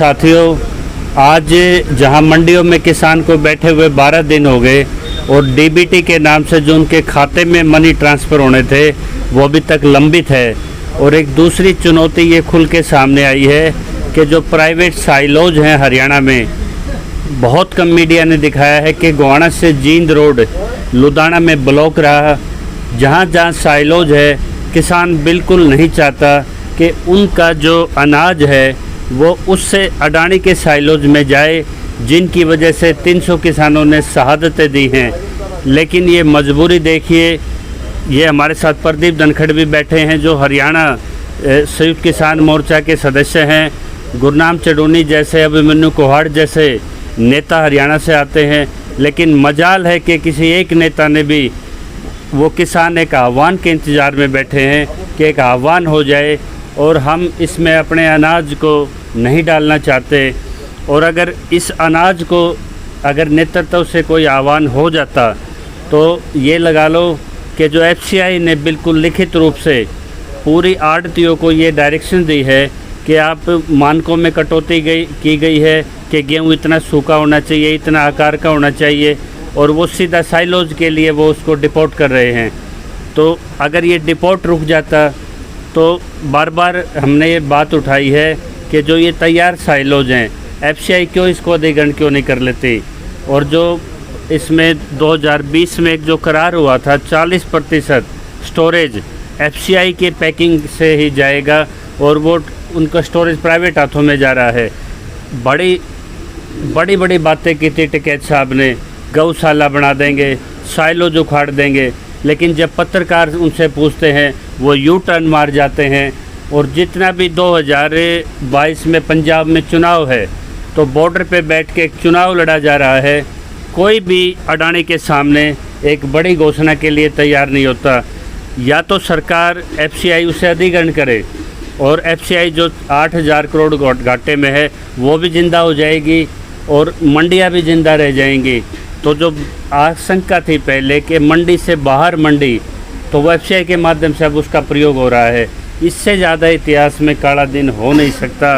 साथियों, आज जहां मंडियों में किसान को बैठे हुए 12 दिन हो गए और डीबीटी के नाम से जो उनके खाते में मनी ट्रांसफ़र होने थे वो अभी तक लंबित है। और एक दूसरी चुनौती ये खुल के सामने आई है कि जो प्राइवेट साइलोज हैं हरियाणा में, बहुत कम मीडिया ने दिखाया है कि गोहाना से जींद रोड लुधियाना में ब्लॉक रहा। जहाँ जहाँ साइलोज है, किसान बिल्कुल नहीं चाहता कि उनका जो अनाज है वो उससे अडानी के साइलोज में जाए, जिनकी वजह से 300 किसानों ने शहादतें दी हैं। लेकिन ये मजबूरी देखिए, ये हमारे साथ प्रदीप धनखड़ भी बैठे हैं जो हरियाणा संयुक्त किसान मोर्चा के सदस्य हैं। गुरनाम चडूनी जैसे, अभिमन्यु कोहाड़ जैसे नेता हरियाणा से आते हैं। लेकिन मजाल है कि किसी एक नेता ने भी, वो किसान एक आह्वान के इंतज़ार में बैठे हैं कि एक आह्वान हो जाए और हम इसमें अपने अनाज को नहीं डालना चाहते। और अगर इस अनाज को अगर नेतृत्व से कोई आह्वान हो जाता तो ये लगा लो कि जो एफसीआई ने बिल्कुल लिखित रूप से पूरी आढ़तियों को ये डायरेक्शन दी है कि आप मानकों में कटौती की गई है कि गेहूँ इतना सूखा होना चाहिए, इतना आकार का होना चाहिए, और वो सीधा साइलोज के लिए वो उसको डिपोर्ट कर रहे हैं। तो अगर ये डिपोर्ट रुक जाता तो बार बार हमने ये बात उठाई है कि जो ये तैयार साइलोज हैं, एफसीआई क्यों इसको अधिग्रहण क्यों नहीं कर लेती। और जो इसमें 2020 में एक जो करार हुआ था 40% स्टोरेज एफसीआई के पैकिंग से ही जाएगा और वो उनका स्टोरेज प्राइवेट हाथों में जा रहा है। बड़ी बड़ी बातें की थी टिकैत साहब ने, गौशाला बना देंगे, साइलोज उखाड़ देंगे। लेकिन जब पत्रकार उनसे पूछते हैं वो यू टर्न मार जाते हैं। और जितना भी 2022 में पंजाब में चुनाव है तो बॉर्डर पे बैठ के एक चुनाव लड़ा जा रहा है, कोई भी अडानी के सामने एक बड़ी घोषणा के लिए तैयार नहीं होता। या तो सरकार एफसीआई उसे अधिग्रहण करे और एफसीआई जो 8,000 करोड़ घाटे में है वो भी ज़िंदा हो जाएगी और मंडियाँ भी ज़िंदा रह जाएंगी। तो जो आशंका थी पहले कि मंडी से बाहर मंडी, तो वो एफसीआई के माध्यम से अब उसका प्रयोग हो रहा है। इससे ज़्यादा इतिहास में काला दिन हो नहीं सकता।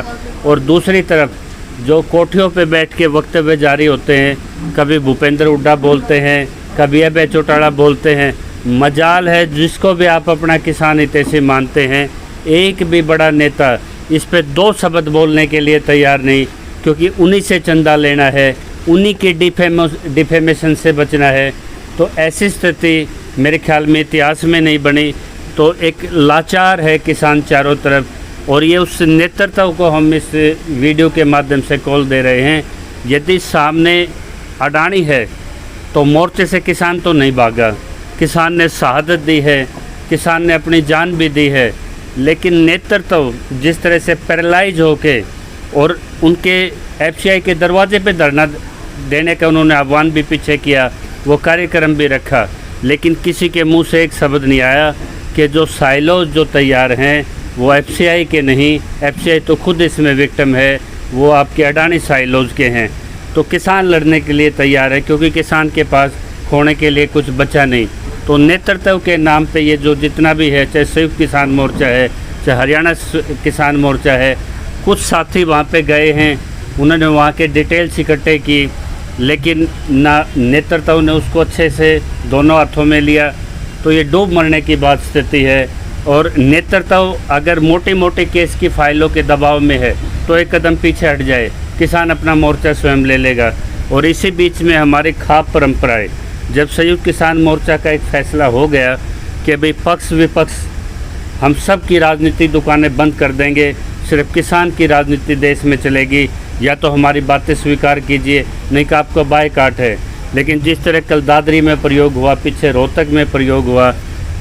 और दूसरी तरफ जो कोठियों पे बैठ के वक्तव्य जारी होते हैं, कभी भूपेंद्र हुड्डा बोलते हैं, कभी अभय चौटाला बोलते हैं। मजाल है जिसको भी आप अपना किसान हितैषी मानते हैं, एक भी बड़ा नेता इस पे 2 शब्द बोलने के लिए तैयार नहीं, क्योंकि उन्हीं से चंदा लेना है, उन्हीं के डिफेमेशन से बचना है। तो ऐसी स्थिति मेरे ख्याल में इतिहास में नहीं बनी। तो एक लाचार है किसान चारों तरफ, और ये उस नेतृत्व को हम इस वीडियो के माध्यम से कॉल दे रहे हैं। यदि सामने अडानी है तो मोर्चे से किसान तो नहीं भागा, किसान ने शहादत दी है, किसान ने अपनी जान भी दी है। लेकिन नेतृत्व जिस तरह से पैरालाइज होके और उनके एफसीआई के दरवाजे पे धरना देने का उन्होंने आह्वान भी पीछे किया, वो कार्यक्रम भी रखा, लेकिन किसी के मुंह से एक शब्द नहीं आया कि जो साइलोज जो तैयार हैं वो एफसीआई के नहीं, एफसीआई तो खुद इसमें विक्टिम है, वो आपके अडानी साइलोज के हैं। तो किसान लड़ने के लिए तैयार है, क्योंकि किसान के पास खोने के लिए कुछ बचा नहीं। तो नेतृत्व के नाम पे ये जो जितना भी है, चाहे संयुक्त किसान मोर्चा है, चाहे हरियाणा किसान मोर्चा है, कुछ साथी वहाँ पे गए हैं, उन्होंने वहाँ के डिटेल्स इकट्ठे की, लेकिन ना नेतृत्व ने उसको अच्छे से दोनों हाथों में लिया। तो ये डूब मरने की बात स्थिति है। और नेतृत्व अगर मोटे मोटे केस की फाइलों के दबाव में है तो एक कदम पीछे हट जाए, किसान अपना मोर्चा स्वयं ले लेगा। और इसी बीच में हमारी खाप परंपराएं, जब संयुक्त किसान मोर्चा का एक फैसला हो गया कि भाई पक्ष विपक्ष हम सब की राजनीति दुकानें बंद कर देंगे, सिर्फ किसान की राजनीति देश में चलेगी, या तो हमारी बातें स्वीकार कीजिए, नहीं कि आपका बायकाट है। लेकिन जिस तरह कल दादरी में प्रयोग हुआ, पीछे रोहतक में प्रयोग हुआ,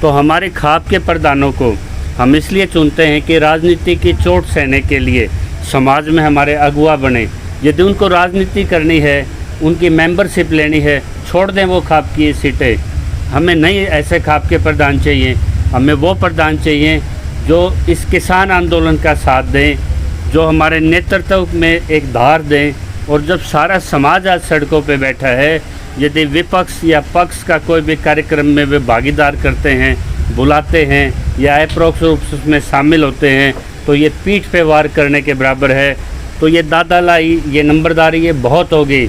तो हमारे खाप के प्रधानों को हम इसलिए चुनते हैं कि राजनीति की चोट सहने के लिए समाज में हमारे अगुवा बने। यदि उनको राजनीति करनी है, उनकी मेंबरशिप लेनी है, छोड़ दें वो खाप की सीटें। हमें नहीं ऐसे खाप के प्रधान चाहिए, हमें वो प्रधान चाहिए जो इस किसान आंदोलन का साथ दें, जो हमारे नेतृत्व में एक धार दें। और जब सारा समाज आज सड़कों पे बैठा है, यदि विपक्ष या पक्ष का कोई भी कार्यक्रम में वे भागीदार करते हैं, बुलाते हैं या अप्रोक्ष रूप से उसमें शामिल होते हैं, तो ये पीठ पे वार करने के बराबर है। तो ये दादा लाई, ये नंबरदारी, ये बहुत होगी।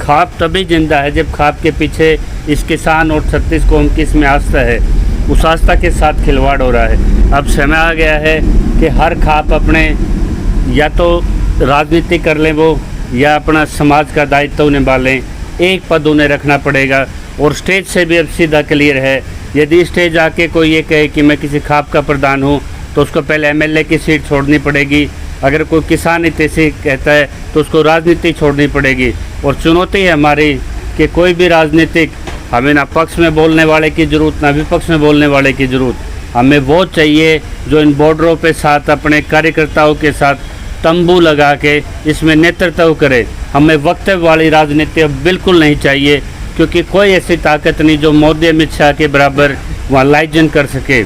खाप तभी जिंदा है जब खाप के पीछे इस किसान और 36 कौम की इसमें आस्था है। उस आस्था के साथ खिलवाड़ हो रहा है। अब समय आ गया है कि हर खाप अपने या तो राजनीति कर लें वो, या अपना समाज का दायित्व निभा लें। एक पद उन्हें रखना पड़ेगा। और स्टेज से भी अब सीधा क्लियर है, यदि स्टेज आके कोई ये कहे कि मैं किसी खाप का प्रधान हूँ तो उसको पहले एमएलए की सीट छोड़नी पड़ेगी। अगर कोई किसान हित से कहता है तो उसको राजनीति छोड़नी पड़ेगी। और चुनौती है हमारी कि कोई भी राजनीतिक, हमें ना पक्ष में बोलने वाले की ज़रूरत, ना विपक्ष में बोलने वाले की ज़रूरत। हमें वो चाहिए जो इन बॉर्डरों पे साथ अपने कार्यकर्ताओं के साथ तंबू लगा के इसमें नेतृत्व करे। हमें वक्तव्य वाली राजनीति अब बिल्कुल नहीं चाहिए, क्योंकि कोई ऐसी ताकत नहीं जो मोदी अमित शाह के बराबर वहाँ लाइजन कर सके।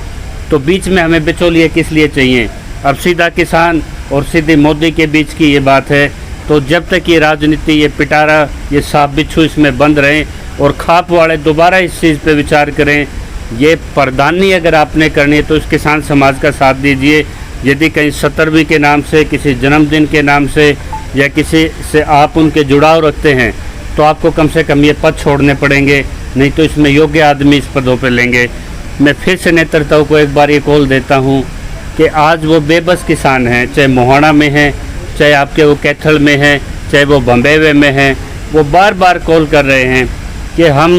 तो बीच में हमें बिचौलिए किस लिए चाहिए? अब सीधा किसान और सीधे मोदी के बीच की ये बात है। तो जब तक ये राजनीति, ये पिटारा, ये सांप बिच्छू इसमें बंद रहें और खाप वाले दोबारा इस चीज़ पे विचार करें। ये प्रधानी अगर आपने करनी है तो इस किसान समाज का साथ दीजिए। यदि कहीं 17वीं के नाम से, किसी जन्मदिन के नाम से या किसी से आप उनके जुड़ाव रखते हैं तो आपको कम से कम ये पद छोड़ने पड़ेंगे, नहीं तो इसमें योग्य आदमी इस पदों पर लेंगे। मैं फिर से नेतृत्व को एक बार ये कॉल देता हूँ कि आज वो बेबस किसान हैं, चाहे मोहाना में हैं, चाहे आपके वो कैथल में हैं, चाहे वो बम्बेवे में हैं, वो बार बार कॉल कर रहे हैं कि हम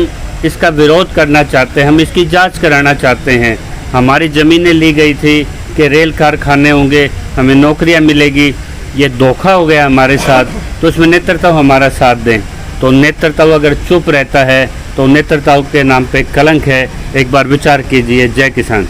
इसका विरोध करना चाहते हैं, हम इसकी जांच कराना चाहते हैं। हमारी ज़मीनें ली गई थी कि रेल कारखाने होंगे, हमें नौकरियां मिलेगी, ये धोखा हो गया हमारे साथ। तो इसमें नेतृत्व हमारा साथ दें। तो नेतृत्व अगर चुप रहता है तो नेतृत्व के नाम पे कलंक है। एक बार विचार कीजिए। जय किसान।